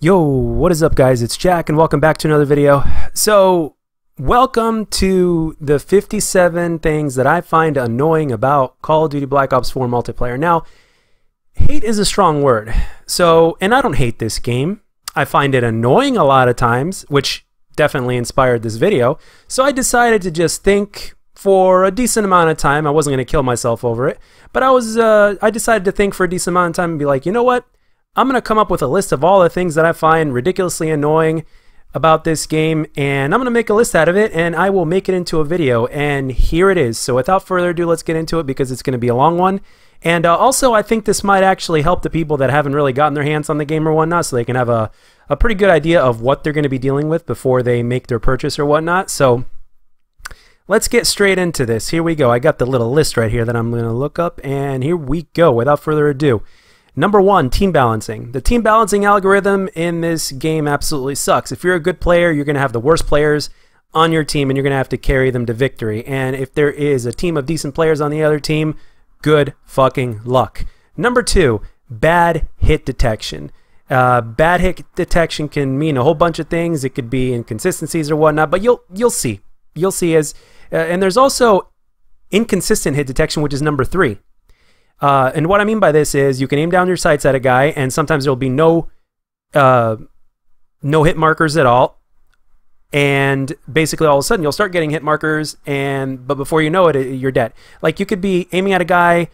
Yo, what is up guys? It's Jack and welcome back to another video. So, welcome to the 57 things that I find annoying about Call of Duty Black Ops 4 multiplayer. Now, hate is a strong word. And I don't hate this game. I find it annoying a lot of times, which definitely inspired this video. So I decided to just think for a decent amount of time. I wasn't going to kill myself over it, but I decided to think for a decent amount of time and be like, you know what? I'm going to come up with a list of all the things that I find ridiculously annoying about this game, and I'm going to make a list out of it, and I will make it into a video, and here it is. So without further ado, let's get into it because it's going to be a long one. And also, I think this might actually help the people that haven't really gotten their hands on the game or whatnot, so they can have a pretty good idea of what they're going to be dealing with before they make their purchase or whatnot. So let's get straight into this. Here we go. I got the little list right here that I'm going to look up, and here we go without further ado. Number 1, team balancing. The team balancing algorithm in this game absolutely sucks. If you're a good player, you're going to have the worst players on your team, and you're going to have to carry them to victory. And if there is a team of decent players on the other team, good fucking luck. Number 2, bad hit detection. Bad hit detection can mean a whole bunch of things. It could be inconsistencies or whatnot, but you'll see. You'll see and there's also inconsistent hit detection, which is number 3. And what I mean by this is you can aim down your sights at a guy, and sometimes there'll be no hit markers at all. And basically, all of a sudden, you'll start getting hit markers, but before you know it, you're dead. Like, you could be aiming at a guy,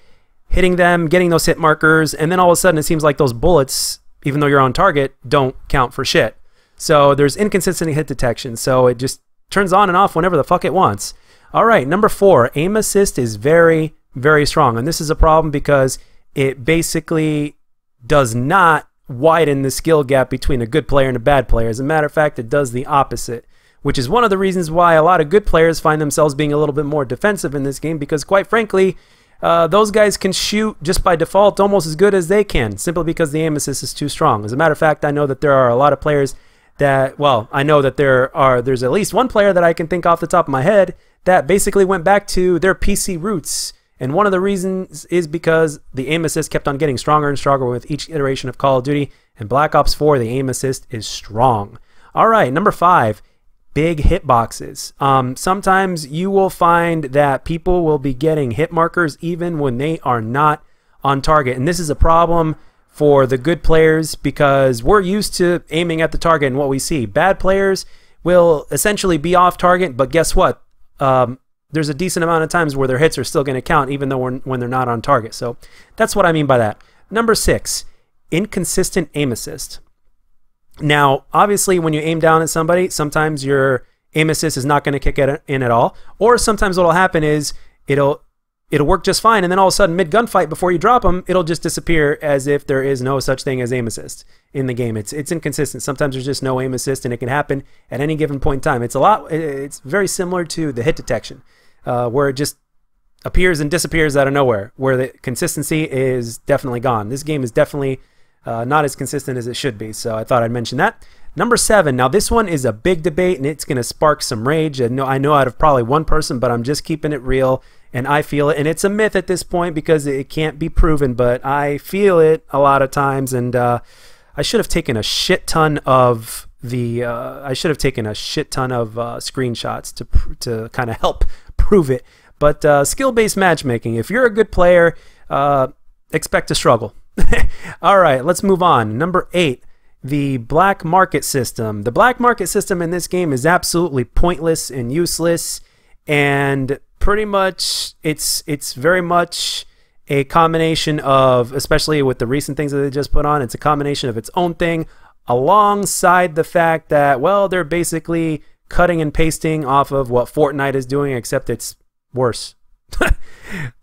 hitting them, getting those hit markers, and then all of a sudden, it seems like those bullets, even though you're on target, don't count for shit. So there's inconsistent hit detection. So it just turns on and off whenever the fuck it wants. All right, number 4, aim assist is very strong, and this is a problem because it basically does not widen the skill gap between a good player and a bad player. As a matter of fact, it does the opposite, which is one of the reasons why a lot of good players find themselves being a little bit more defensive in this game, because quite frankly, those guys can shoot just by default almost as good as they can, simply because the aim assist is too strong. As a matter of fact, I know that there are a lot of players that, well, I know that there's at least one player that I can think off the top of my head that basically went back to their PC roots. And one of the reasons is because the aim assist kept on getting stronger and stronger with each iteration of Call of Duty. And Black Ops 4, the aim assist is strong. All right, number 5, big hitboxes. Sometimes you will find that people will be getting hit markers even when they are not on target. And this is a problem for the good players because we're used to aiming at the target and what we see. Bad players will essentially be off target, but guess what? There's a decent amount of times where their hits are still going to count even though when they're not on target. So that's what I mean by that. Number 6, inconsistent aim assist. Now, obviously, when you aim down at somebody, sometimes your aim assist is not going to kick in at all. Or sometimes what will happen is it'll work just fine, and then all of a sudden, mid-gunfight, before you drop them, it'll just disappear as if there is no such thing as aim assist in the game. It's inconsistent. Sometimes there's just no aim assist, and it can happen at any given point in time. It's very similar to the hit detection, where it just appears and disappears out of nowhere, where the consistency is definitely gone. This game is definitely not as consistent as it should be, so I thought I'd mention that. Number 7, now this one is a big debate, and it's going to spark some rage. I know out of probably one person, but I'm just keeping it real, and I feel it, and it's a myth at this point because it can't be proven, but I feel it a lot of times, and I should have taken a shit ton of screenshots to kind of help prove it. But skill-based matchmaking. If you're a good player, expect to struggle. All right, let's move on. Number 8, the black market system. The black market system in this game is absolutely pointless and useless, and pretty much it's very much a combination of, especially with the recent things that they just put on, it's a combination of its own thing alongside the fact that, well, they're basically cutting and pasting off of what Fortnite is doing, except it's worse.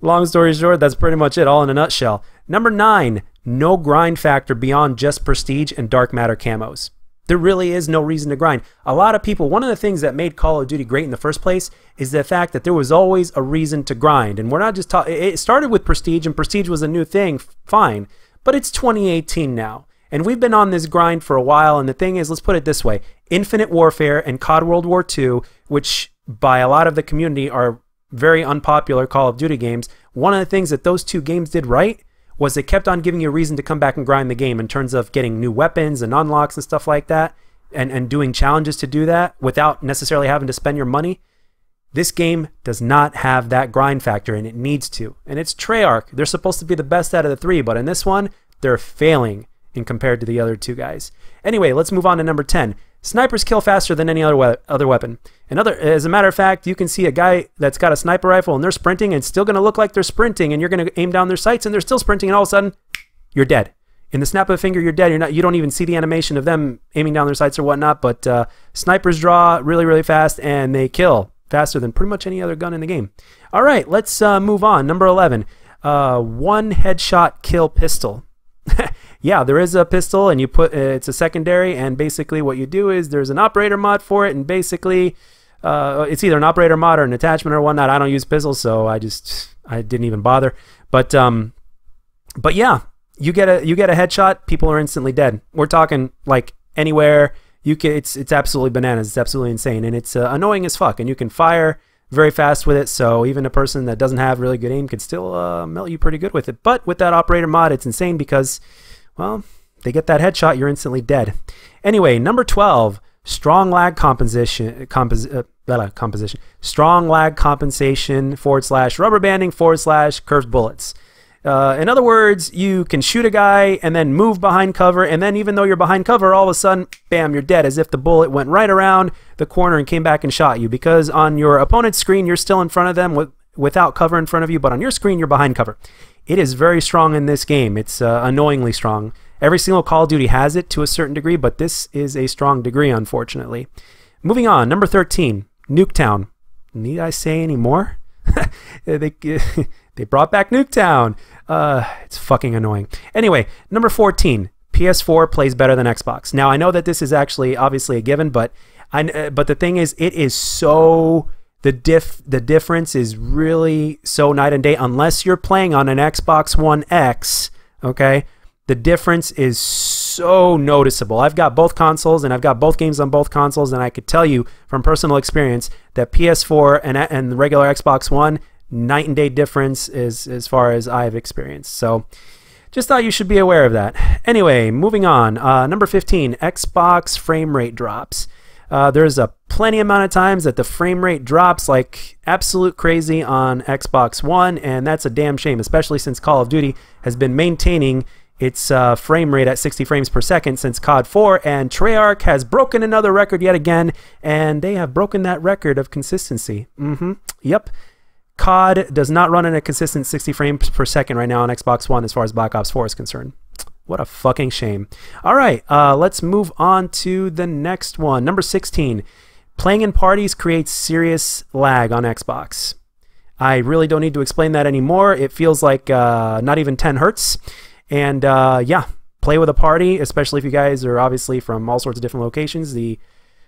Long story short, that's pretty much it, all in a nutshell. Number 9, no grind factor beyond just prestige and dark matter camos. There really is no reason to grind. A lot of people, one of the things that made Call of Duty great in the first place is the fact that there was always a reason to grind. And we're not just talking, it started with prestige, and prestige was a new thing, fine. But it's 2018 now. And we've been on this grind for a while, and the thing is, let's put it this way. Infinite Warfare and COD World War II, which by a lot of the community are very unpopular Call of Duty games, one of the things that those two games did right was it kept on giving you a reason to come back and grind the game in terms of getting new weapons and unlocks and stuff like that, and doing challenges to do that without necessarily having to spend your money. This game does not have that grind factor, and it needs to. And it's Treyarch. They're supposed to be the best out of the three, but in this one, they're failing in compared to the other two guys. Anyway, let's move on to number 10. Snipers kill faster than any other weapon. As a matter of fact, you can see a guy that's got a sniper rifle and they're sprinting, and it's still going to look like they're sprinting, and you're going to aim down their sights and they're still sprinting, and all of a sudden, you're dead. In the snap of a finger, you're dead. You don't even see the animation of them aiming down their sights or whatnot, but snipers draw really, really fast, and they kill faster than pretty much any other gun in the game. All right, let's move on. Number 11, one headshot kill pistol. Yeah, there is a pistol, and you put it's a secondary, and basically what you do is there's an operator mod for it, and basically it's either an operator mod or an attachment or whatnot. I don't use pistols, so I didn't even bother. But yeah, you get a headshot, people are instantly dead. We're talking like anywhere. It's absolutely bananas. It's absolutely insane, and it's annoying as fuck. And you can fire very fast with it, so even a person that doesn't have really good aim could still melt you pretty good with it. But with that operator mod, it's insane because, well, they get that headshot, you're instantly dead. Anyway, number 12, strong lag compensation, strong lag compensation / rubber banding / curved bullets. In other words, you can shoot a guy and then move behind cover, and then even though you're behind cover, all of a sudden, bam, you're dead, as if the bullet went right around the corner and came back and shot you, because on your opponent's screen, you're still in front of them without cover in front of you, but on your screen, you're behind cover. It is very strong in this game. It's annoyingly strong. Every single Call of Duty has it to a certain degree, but this is a strong degree, unfortunately. Moving on, number 13, Nuketown. Need I say any more? They brought back Nuketown. It's fucking annoying. Anyway, number 14, PS4 plays better than Xbox. Now, I know that this is actually obviously a given, but the thing is, it is so... The difference is really so night and day. Unless you're playing on an Xbox One X, okay, the difference is so noticeable. I've got both consoles, and I've got both games on both consoles, and I could tell you from personal experience that PS4 and the regular Xbox One, night and day difference is as far as I've experienced. So just thought you should be aware of that. Anyway, moving on. Number 15, Xbox frame rate drops. There's a plenty amount of times that the frame rate drops like absolute crazy on Xbox One, and that's a damn shame, especially since Call of Duty has been maintaining its frame rate at 60 frames per second since COD 4, and Treyarch has broken another record yet again, and they have broken that record of consistency. Yep. COD does not run at a consistent 60 frames per second right now on Xbox One as far as Black Ops 4 is concerned. What a fucking shame. All right, let's move on to the next one. Number 16, playing in parties creates serious lag on Xbox. I really don't need to explain that anymore. It feels like not even 10 hertz. And yeah, play with a party, especially if you guys are obviously from all sorts of different locations.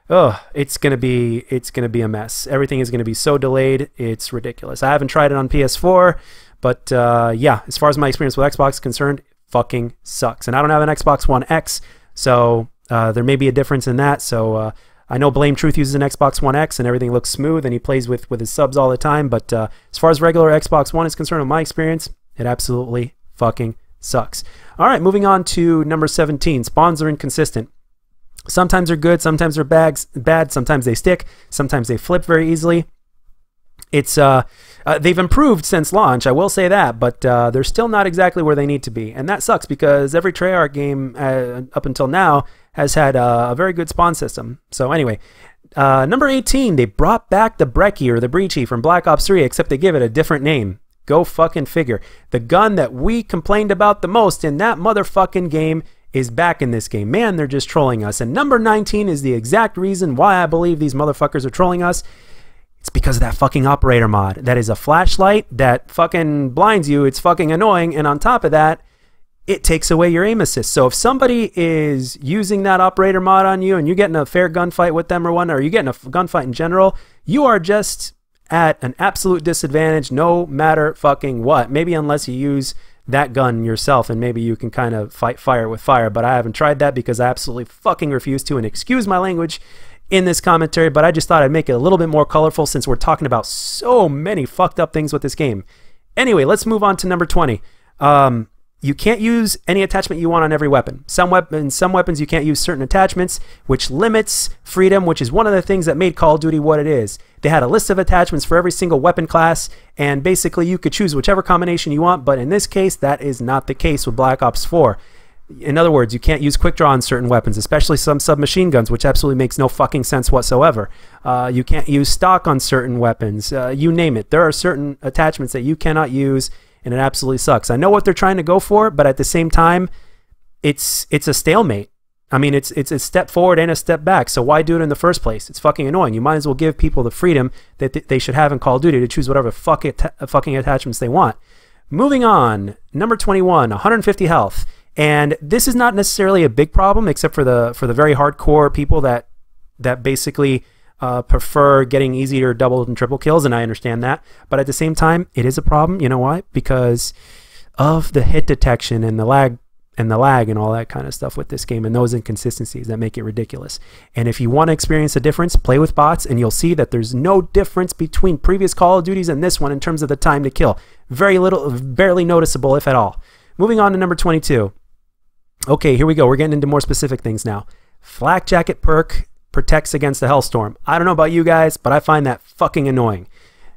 It's gonna be a mess. Everything is gonna be so delayed. It's ridiculous. I haven't tried it on PS4, but yeah, as far as my experience with Xbox is concerned, fucking sucks. And I don't have an Xbox One X, so there may be a difference in that. So I know Blame Truth uses an Xbox One X and everything looks smooth, and he plays with his subs all the time, but as far as regular Xbox One is concerned, in my experience, it absolutely fucking sucks. All right, moving on to number 17. Spawns are inconsistent. Sometimes they're good, sometimes they're bad, sometimes they stick, sometimes they flip very easily. It's they've improved since launch, I will say that, but they're still not exactly where they need to be, and that sucks because every Treyarch game up until now has had a very good spawn system. So anyway, number 18, they brought back the Brecci or the Breachy from Black Ops 3, except they give it a different name. Go fucking figure. The gun that we complained about the most in that motherfucking game is back in this game. Man, they're just trolling us. And number 19 is the exact reason why I believe these motherfuckers are trolling us. It's because of that fucking operator mod. That is a flashlight that fucking blinds you. It's fucking annoying. And on top of that, it takes away your aim assist. So if somebody is using that operator mod on you and you're getting a fair gunfight with them or whatnot, or you're getting a gunfight in general, you are just at an absolute disadvantage no matter fucking what. Maybe unless you use that gun yourself and maybe you can kind of fight fire with fire, but I haven't tried that because I absolutely fucking refuse to, and excuse my language in this commentary, but I just thought I'd make it a little bit more colorful since we're talking about so many fucked up things with this game. Anyway, let's move on to number 20. you can't use any attachment you want on every weapon. Some weapons you can't use certain attachments, which limits freedom, which is one of the things that made Call of Duty what it is. They had a list of attachments for every single weapon class, and basically you could choose whichever combination you want, but in this case, that is not the case with Black Ops 4. In other words, you can't use quick draw on certain weapons, especially some submachine guns, which absolutely makes no fucking sense whatsoever. You can't use stock on certain weapons. You name it. There are certain attachments that you cannot use, and it absolutely sucks. I know what they're trying to go for, but at the same time, it's a stalemate. I mean, it's a step forward and a step back, so why do it in the first place? It's fucking annoying. You might as well give people the freedom that they should have in Call of Duty to choose whatever fucking attachments they want. Moving on, number 21, 150 health. And this is not necessarily a big problem, except for the very hardcore people that basically prefer getting easier double and triple kills, and I understand that. But at the same time, it is a problem. You know why? Because of the hit detection and the lag and all that kind of stuff with this game, and those inconsistencies that make it ridiculous. And if you want to experience a difference, play with bots, and you'll see that there's no difference between previous Call of Duties and this one in terms of the time to kill. Very little, barely noticeable, if at all. Moving on to number 22. Okay, here we go. We're getting into more specific things now. Flak Jacket perk protects against the Hellstorm. I don't know about you guys, but I find that fucking annoying.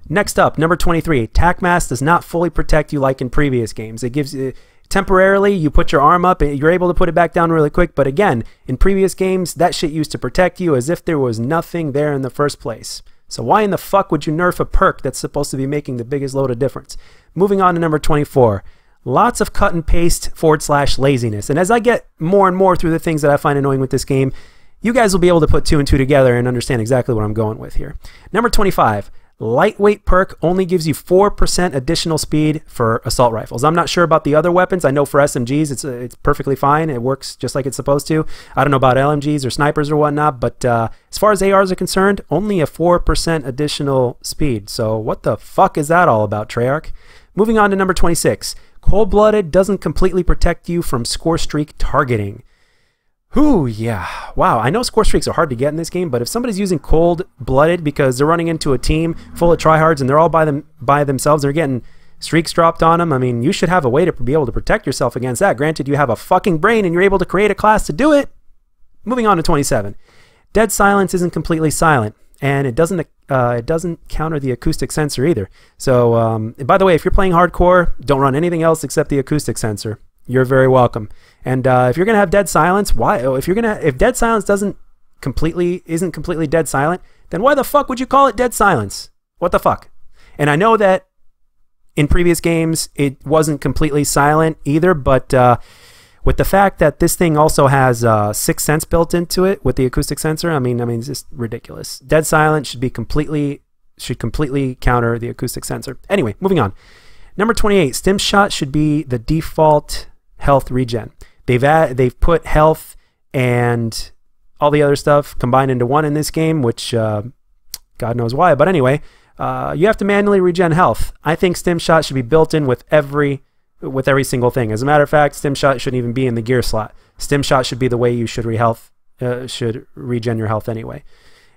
Next up, number 23. Tac Mask does not fully protect you like in previous games. It gives you temporarily, you put your arm up and you're able to put it back down really quick, but again, in previous games, that shit used to protect you as if there was nothing there in the first place. So why in the fuck would you nerf a perk that's supposed to be making the biggest load of difference? Moving on to number 24. Lots of cut and paste / laziness. And as I get more and more through the things that I find annoying with this game, you guys will be able to put 2 and 2 together and understand exactly what I'm going with here. Number 25. Lightweight perk only gives you 4% additional speed for assault rifles. I'm not sure about the other weapons. I know for SMGs it's perfectly fine. It works just like it's supposed to. I don't know about LMGs or snipers or whatnot, but as far as ARs are concerned, only a 4% additional speed. So what the fuck is that all about, Treyarch? Moving on to number 26. Cold-blooded doesn't completely protect you from score streak targeting. Whew, yeah. Wow, I know score streaks are hard to get in this game, but if somebody's using cold-blooded because they're running into a team full of tryhards and they're all by themselves, they're getting streaks dropped on them, I mean, you should have a way to be able to protect yourself against that. Granted, you have a fucking brain and you're able to create a class to do it. Moving on to 27. Dead silence isn't completely silent, and it doesn't counter the acoustic sensor either. So, by the way, if you're playing hardcore, don't run anything else except the acoustic sensor. You're very welcome. And if you're gonna have dead silence, why? If dead silence isn't completely dead silent, then why the fuck would you call it dead silence? What the fuck? And I know that in previous games it wasn't completely silent either, but with the fact that this thing also has 6th Sense built into it with the acoustic sensor, I mean, it's just ridiculous. Dead silence should completely counter the acoustic sensor. Anyway, moving on. Number 28. Stim shot should be the default health regen. They've put health and all the other stuff combined into one in this game, which God knows why. But anyway, you have to manually regen health. I think stim shot should be built in with every single thing. As a matter of fact, stim shot shouldn't even be in the gear slot. Stim shot should be the way you should regen your health anyway.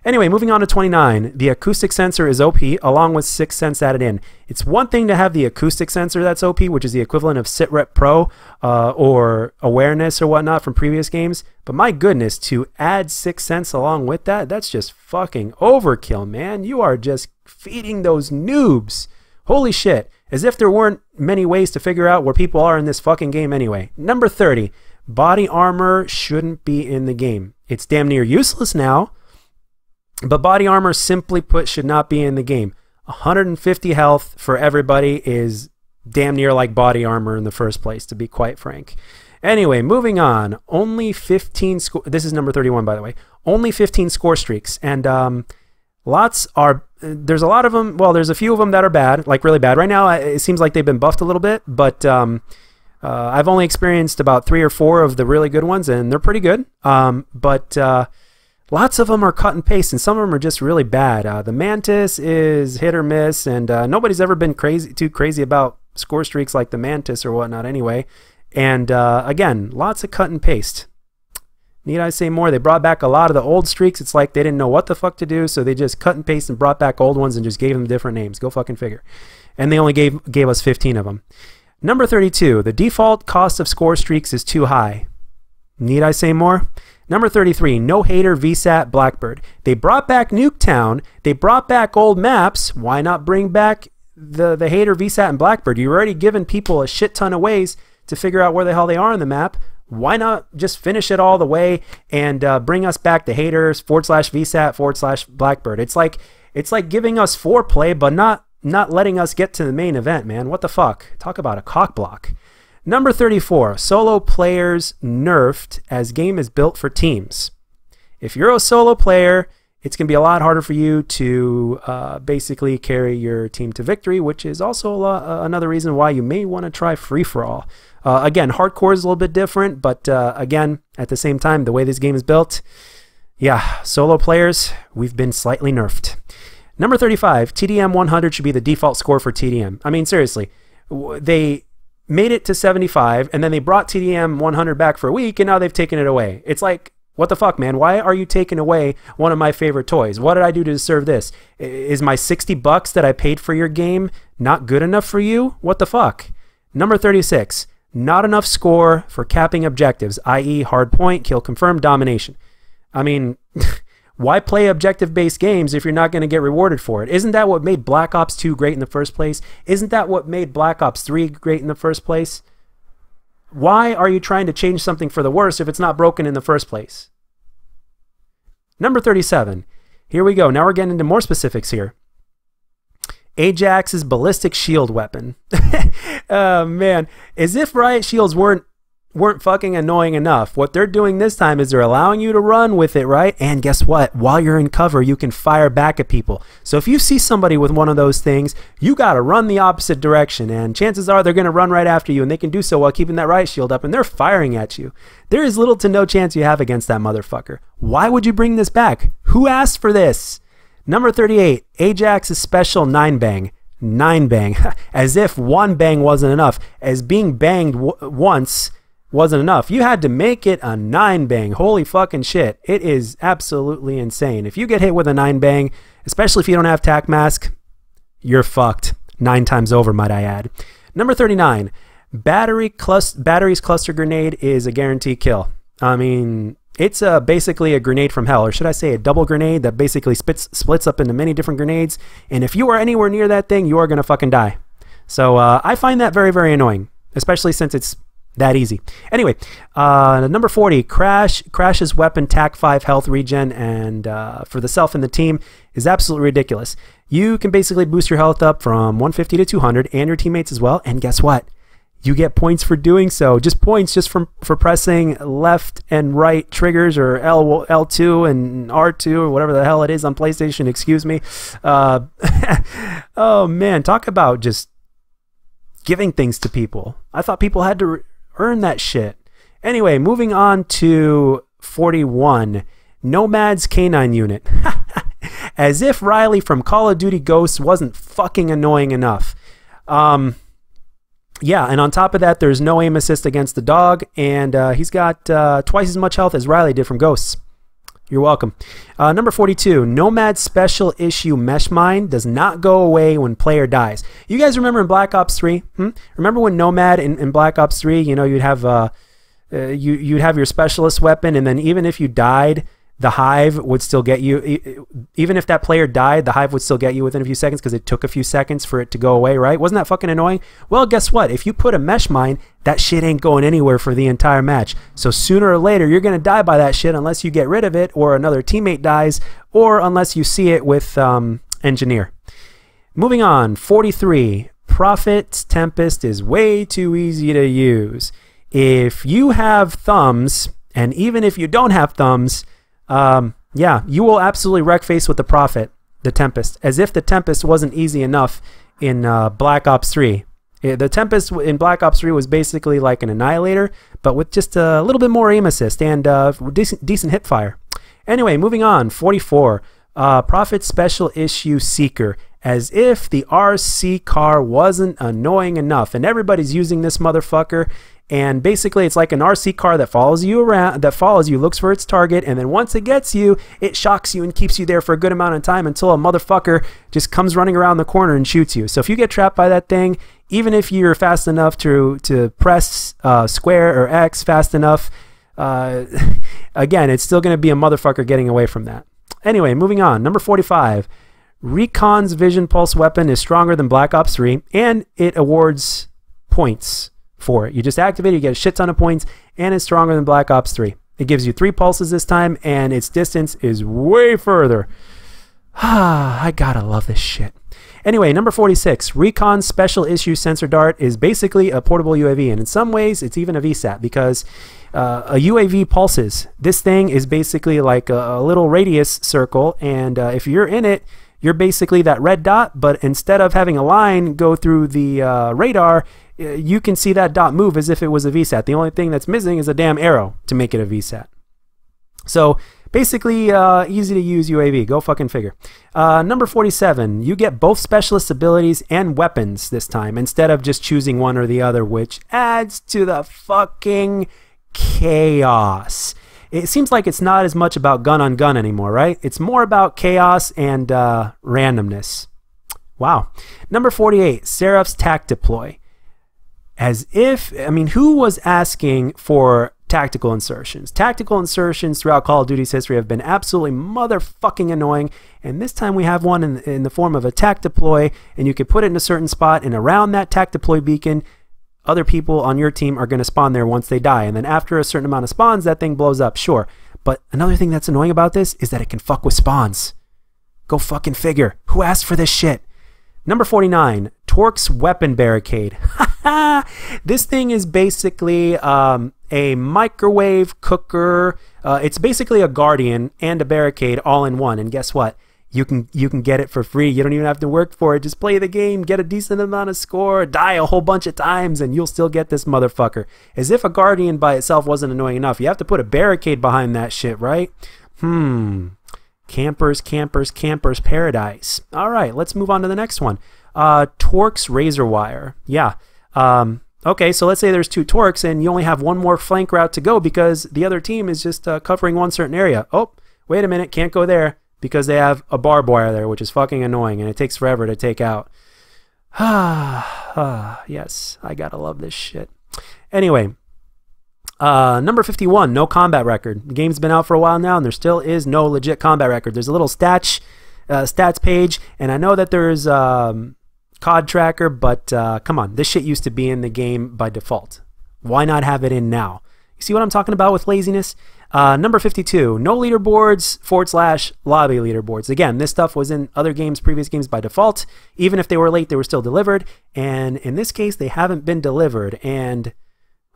Anyway, moving on to 29. The acoustic sensor is OP along with 6th Sense added in. It's one thing to have the acoustic sensor that's OP, which is the equivalent of SitRep Pro or awareness or whatnot from previous games. But my goodness, to add 6th Sense along with that, that's just fucking overkill, man. You are just feeding those noobs. Holy shit. As if there weren't many ways to figure out where people are in this fucking game anyway. Number 30. Body armor shouldn't be in the game. It's damn near useless now. But body armor, simply put, should not be in the game. 150 health for everybody is damn near like body armor in the first place, to be quite frank. Anyway, moving on. Only 15 score. This is number 31, by the way. Only 15 score streaks, and there's a lot of them. Well, there's a few of them that are bad, like really bad. Right now, it seems like they've been buffed a little bit, but I've only experienced about 3 or 4 of the really good ones, and they're pretty good. Lots of them are cut and paste, and some of them are just really bad. The Mantis is hit or miss, and nobody's ever been too crazy about score streaks like the Mantis or whatnot anyway. And again, lots of cut and paste. Need I say more? They brought back a lot of the old streaks. It's like they didn't know what the fuck to do, so they just cut and paste and brought back old ones and just gave them different names. Go fucking figure. And they only gave us 15 of them. Number 32, the default cost of Scorestreaks is too high. Need I say more? Number 33, no hater VSAT Blackbird. They brought back Nuketown. They brought back old maps. Why not bring back the hater VSAT and Blackbird? You've already given people a shit ton of ways to figure out where the hell they are on the map. Why not just finish it all the way and bring us back the haters /VSAT /Blackbird? It's like giving us foreplay, but not letting us get to the main event, man. What the fuck? Talk about a cock block. Number 34, solo players nerfed as game is built for teams. If you're a solo player, it's going to be a lot harder for you to basically carry your team to victory, which is also another reason why you may want to try free-for-all. Again, hardcore is a little bit different, but again, at the same time, the way this game is built, yeah, solo players, we've been slightly nerfed. Number 35, TDM 100 should be the default score for TDM. I mean, seriously, they made it to 75, and then they brought TDM 100 back for a week, and now they've taken it away. It's like, what the fuck, man? Why are you taking away one of my favorite toys? What did I do to deserve this? Is my 60 bucks that I paid for your game not good enough for you? What the fuck? Number 36, not enough score for capping objectives, i.e. hard point, kill confirm, domination. I mean, why play objective-based games if you're not going to get rewarded for it? Isn't that what made Black Ops 2 great in the first place? Isn't that what made Black Ops 3 great in the first place? Why are you trying to change something for the worse if it's not broken in the first place? Number 37. Here we go. Now we're getting into more specifics here. Ajax's ballistic shield weapon. Oh, man. As if riot shields weren't fucking annoying enough. What they're doing this time is they're allowing you to run with it, right? And guess what? While you're in cover, you can fire back at people. So if you see somebody with one of those things, you got to run the opposite direction. And chances are they're going to run right after you, and they can do so while keeping that riot shield up, and they're firing at you. There is little to no chance you have against that motherfucker. Why would you bring this back? Who asked for this? Number 38, Ajax's special 9-bang. 9-bang. As if one bang wasn't enough. As being banged once wasn't enough. You had to make it a 9-bang. Holy fucking shit. It is absolutely insane. If you get hit with a 9-bang, especially if you don't have tac mask, you're fucked. 9 times over, might I add. Number 39. Battery's cluster grenade is a guaranteed kill. I mean, it's basically a grenade from hell, or should I say a double grenade that basically splits up into many different grenades, and if you are anywhere near that thing, you are going to fucking die. So I find that very, very annoying, especially since it's that easy. Anyway, number 40, Crash's weapon TAC 5 health regen and for the self and the team is absolutely ridiculous. You can basically boost your health up from 150 to 200 and your teammates as well, and guess what? You get points for doing so. Just points just for pressing left and right triggers, or L2 and R2 or whatever the hell it is on PlayStation, excuse me. Oh man, talk about just giving things to people. I thought people had to earn that shit. Anyway, moving on to 41. Nomad's Canine Unit. As if Riley from Call of Duty Ghosts wasn't fucking annoying enough. Yeah, and on top of that, there's no aim assist against the dog, and he's got twice as much health as Riley did from Ghosts. You're welcome. Number 42, Nomad Special Issue Mesh Mine does not go away when player dies. You guys remember in Black Ops 3? Remember when Nomad in Black Ops 3, you know, you'd have your specialist weapon, and then even if you died, the hive would still get you. Even if that player died, the hive would still get you within a few seconds because it took a few seconds for it to go away, right? Wasn't that fucking annoying? Well, guess what? If you put a mesh mine, that shit ain't going anywhere for the entire match. So sooner or later, you're going to die by that shit unless you get rid of it, or another teammate dies, or unless you see it with Engineer. Moving on, 43. Prophet's Tempest is way too easy to use. If you have thumbs, and even if you don't have thumbs, yeah, you will absolutely wreck face with the Prophet, the Tempest, as if the Tempest wasn't easy enough in Black Ops 3. The Tempest in Black Ops 3 was basically like an Annihilator, but with just a little bit more aim assist and decent hip fire. Anyway, moving on, 44. Prophet Special Issue Seeker, as if the RC car wasn't annoying enough, and everybody's using this motherfucker, And basically it's like an RC car that follows you around, looks for its target, and then once it gets you, it shocks you and keeps you there for a good amount of time until a motherfucker just comes running around the corner and shoots you. So if you get trapped by that thing, even if you're fast enough to press square or X fast enough, again, it's still going to be a motherfucker getting away from that. Anyway, moving on. Number 45. Recon's Vision Pulse weapon is stronger than Black Ops 3, and it awards points for it. You just activate it, you get a shit ton of points, and it's stronger than Black Ops 3. It gives you 3 pulses this time, and its distance is way further. I gotta love this shit. Anyway, number 46. Recon's Special Issue Sensor Dart is basically a portable UAV, and in some ways, it's even a VSAT, because a UAV pulses. This thing is basically like a little radius circle, and if you're in it, you're basically that red dot, but instead of having a line go through the radar, you can see that dot move as if it was a VSAT. The only thing that's missing is a damn arrow to make it a VSAT. So basically, easy to use UAV. Go fucking figure. Number 47. You get both specialist abilities and weapons this time instead of just choosing one or the other, which adds to the fucking chaos. It seems like it's not as much about gun on gun anymore, right? It's more about chaos and randomness. Wow. Number 48. Seraph's Tac Deploy. As if, I mean, who was asking for tactical insertions? Tactical insertions throughout Call of Duty's history have been absolutely motherfucking annoying, and this time we have one in the form of a tac deploy, and you can put it in a certain spot, and around that tac deploy beacon, other people on your team are going to spawn there once they die, and then after a certain amount of spawns, that thing blows up, sure. But another thing that's annoying about this is that it can fuck with spawns. Go fucking figure. Who asked for this shit? Number 49, Torque's Weapon Barricade. This thing is basically a microwave cooker. It's basically a guardian and a barricade all in one. And guess what? You can get it for free. You don't even have to work for it. Just play the game, get a decent amount of score, die a whole bunch of times, and you'll still get this motherfucker. As if a guardian by itself wasn't annoying enough. You have to put a barricade behind that shit, right? Campers, campers, campers paradise. All right, let's move on to the next one. Torque's Razor Wire. Yeah. Okay, so let's say there's 2 Torques and you only have one more flank route to go because the other team is just covering one certain area. Oh, wait a minute, can't go there because they have a barbed wire there, which is fucking annoying and it takes forever to take out. Yes, I gotta love this shit. Anyway. Number 51, no combat record. The game's been out for a while now, and there still is no legit combat record. There's a little stats page, and I know that there's COD tracker, but come on, this shit used to be in the game by default. Why not have it in now? You see what I'm talking about with laziness? Number 52, no leaderboards / lobby leaderboards. Again, this stuff was in other games, previous games by default. Even if they were late, they were still delivered, and in this case, they haven't been delivered, and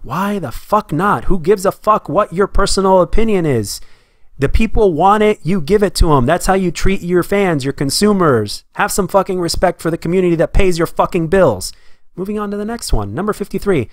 why the fuck not? Who gives a fuck what your personal opinion is? The people want it, you give it to them. That's how you treat your fans, your consumers. Have some fucking respect for the community that pays your fucking bills. Moving on to the next one. Number 53.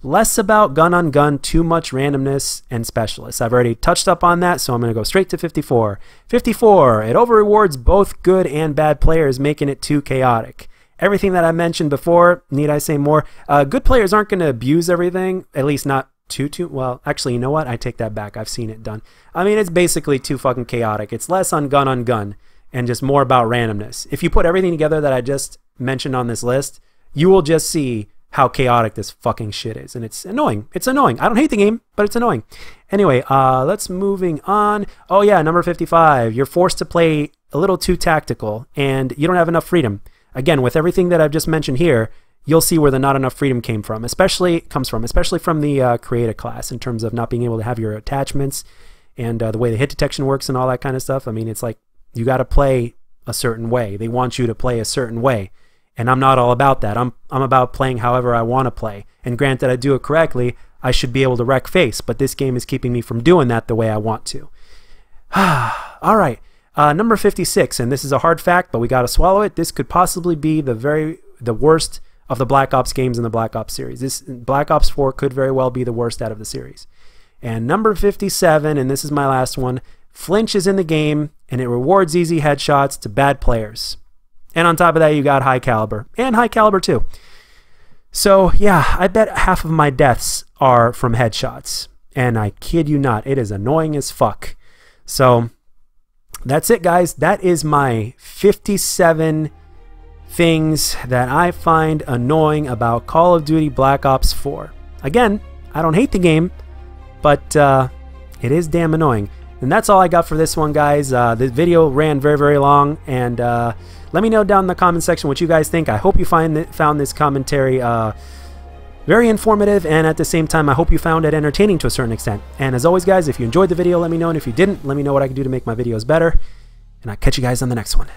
Less about gun on gun, too much randomness and specialists. I've already touched up on that, so I'm going to go straight to 54. 54. It over-rewards both good and bad players, making it too chaotic. Everything that I mentioned before, need I say more? Good players aren't going to abuse everything, at least not too. Well, actually, you know what? I take that back. I've seen it done. I mean, it's basically too fucking chaotic. It's less on gun and just more about randomness. If you put everything together that I just mentioned on this list, you will just see how chaotic this fucking shit is. And it's annoying. It's annoying. I don't hate the game, but it's annoying. Anyway, let's moving on. Oh yeah, number 55. You're forced to play a little too tactical, and you don't have enough freedom. Again, with everything that I've just mentioned here, you'll see where the not enough freedom especially from the creative class in terms of not being able to have your attachments and the way the hit detection works and all that kind of stuff. I mean, it's like you got to play a certain way. They want you to play a certain way, and I'm not all about that. I'm about playing however I want to play. And granted, I do it correctly, I should be able to wreck face, but this game is keeping me from doing that the way I want to. All right. Number 56, and this is a hard fact, but we got to swallow it. This could possibly be the worst of the Black Ops games in the Black Ops series. This Black Ops 4 could very well be the worst out of the series. And number 57, and this is my last one, flinch is in the game, and it rewards easy headshots to bad players. And on top of that, you got high caliber, and high caliber too. So yeah, I bet half of my deaths are from headshots. And I kid you not, it is annoying as fuck. So that's it, guys. That is my 57 things that I find annoying about Call of Duty Black Ops 4. Again, I don't hate the game, but it is damn annoying. And that's all I got for this one, guys. The video ran very, very long, and let me know down in the comment section what you guys think. I hope you found this commentary very informative, and at the same time, I hope you found it entertaining to a certain extent. And as always, guys, if you enjoyed the video, let me know, and if you didn't, let me know what I can do to make my videos better. And I'll catch you guys on the next one.